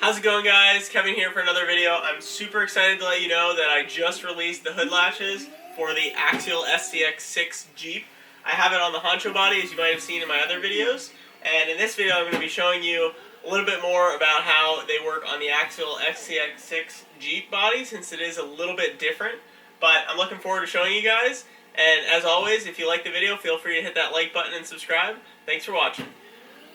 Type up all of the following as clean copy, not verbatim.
How's it going, guys? Kevin here for another video. I'm super excited to let you know that I just released the hood latches for the Axial SCX6 Jeep. I have it on the honcho body, as you might have seen in my other videos. And in this video, I'm going to be showing you a little bit more about how they work on the Axial SCX6 Jeep body, since it is a little bit different. But I'm looking forward to showing you guys. And as always, if you like the video, feel free to hit that like button and subscribe. Thanks for watching.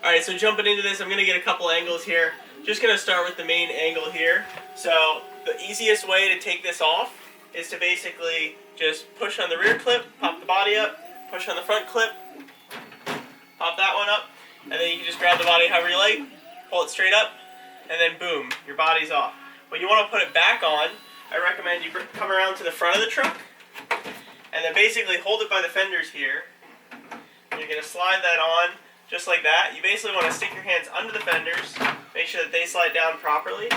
Alright, so jumping into this, I'm going to get a couple angles here. Just going to start with the main angle here. So the easiest way to take this off is to basically just push on the rear clip, pop the body up, push on the front clip, pop that one up, and then you can just grab the body however you like, pull it straight up, and then boom, your body's off. When you want to put it back on, I recommend you come around to the front of the truck, and then basically hold it by the fenders here. You're going to slide that on just like that. You basically want to stick your hands under the fenders, make sure that they slide down properly,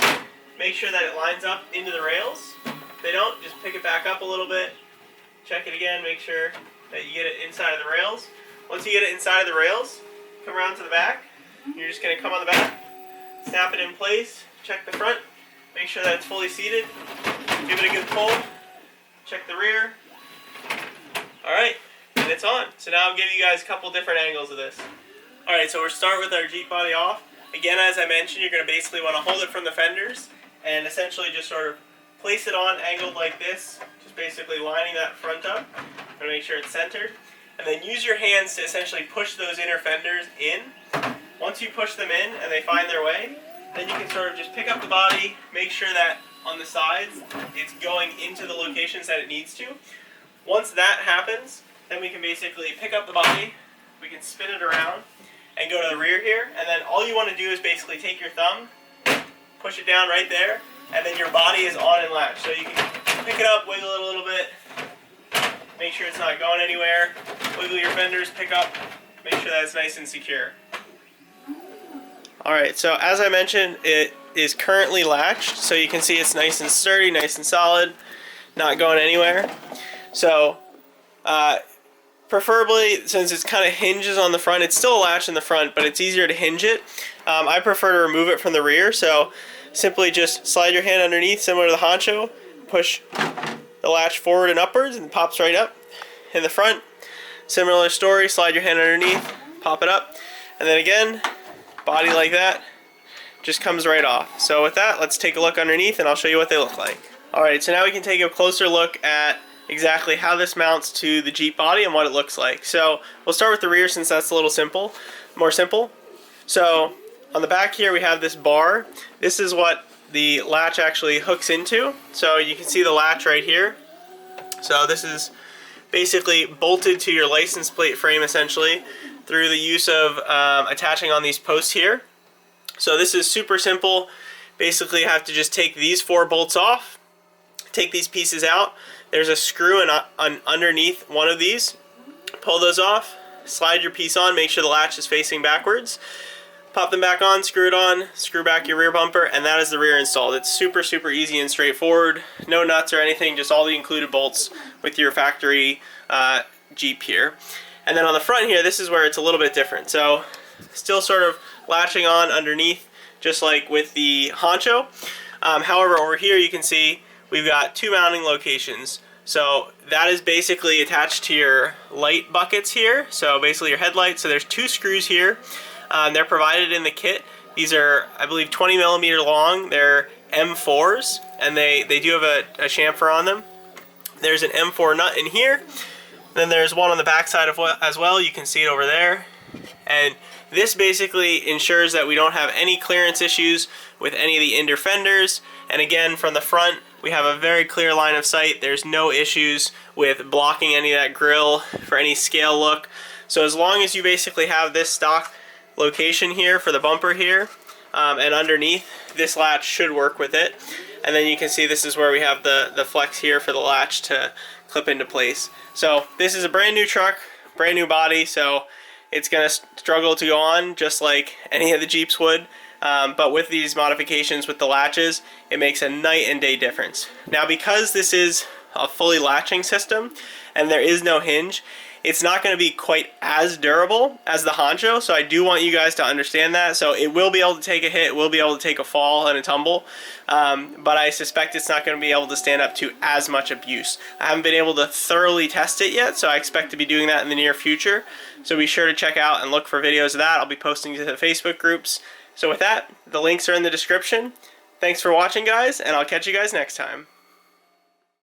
make sure that it lines up into the rails. If they don't, just pick it back up a little bit, check it again, make sure that you get it inside of the rails. Once you get it inside of the rails, come around to the back. You're just going to come on the back, snap it in place, check the front, make sure that it's fully seated, give it a good pull, check the rear. Alright, and it's on. So now I'll give you guys a couple different angles of this. Alright, so we'll start with our Jeep body off. Again, as I mentioned, you're going to basically want to hold it from the fenders and essentially just sort of place it on angled like this, just basically lining that front up. I'm going to make sure it's centered. And then use your hands to essentially push those inner fenders in. Once you push them in and they find their way, then you can sort of just pick up the body, make sure that on the sides it's going into the locations that it needs to. Once that happens, then we can basically pick up the body, we can spin it around, and go to the rear here, and then all you want to do is basically take your thumb, push it down right there, and then your body is on and latched. So you can pick it up, wiggle it a little bit, make sure it's not going anywhere, wiggle your fenders, pick up, make sure that it's nice and secure. Alright, so as I mentioned, it is currently latched, so you can see it's nice and sturdy, nice and solid, not going anywhere. So, preferably, since it's kind of hinges on the front, it's still a latch in the front, but it's easier to hinge it. I prefer to remove it from the rear, so simply just slide your hand underneath, similar to the honcho, push the latch forward and upwards, and it pops right up. In the front, similar story, slide your hand underneath, pop it up, and then again, body like that, just comes right off. So with that, let's take a look underneath, and I'll show you what they look like. Alright, so now we can take a closer look at exactly how this mounts to the Jeep body and what it looks like. So we'll start with the rear, since that's a little more simple. So on the back here we have this bar. This is what the latch actually hooks into. So you can see the latch right here. So this is basically bolted to your license plate frame essentially through the use of attaching on these posts here. So this is super simple. Basically you have to just take these 4 bolts off, take these pieces out. There's a screw underneath one of these. Pull those off, slide your piece on, make sure the latch is facing backwards. Pop them back on, screw it on, screw back your rear bumper, and that is the rear installed. It's super, super easy and straightforward. No nuts or anything, just all the included bolts with your factory Jeep here. And then on the front here, this is where it's a little bit different. So still sort of latching on underneath, just like with the honcho. However, over here you can see we've got 2 mounting locations. So that is basically attached to your light buckets here. So basically your headlights. So there's 2 screws here. They're provided in the kit. These are, I believe, 20 millimeter long. They're M4s, and they do have a chamfer on them. There's an M4 nut in here. Then there's one on the back side as well. You can see it over there. And this basically ensures that we don't have any clearance issues with any of the inner fenders. And again, from the front, we have a very clear line of sight. There's no issues with blocking any of that grille for any scale look. So as long as you basically have this stock location here for the bumper here, and underneath, this latch should work with it. And then you can see this is where we have the flex here for the latch to clip into place. So this is a brand new truck, brand new body, so it's going to struggle to go on just like any of the Jeeps would. But with these modifications with the latches, it makes a night and day difference. Now, because this is a fully latching system and there is no hinge, it's not going to be quite as durable as the Honcho, so I do want you guys to understand that. So it will be able to take a hit, it will be able to take a fall and a tumble, but I suspect it's not going to be able to stand up to as much abuse. I haven't been able to thoroughly test it yet, so I expect to be doing that in the near future. So be sure to check out and look for videos of that. I'll be posting to the Facebook groups. So with that, the links are in the description. Thanks for watching, guys, and I'll catch you guys next time.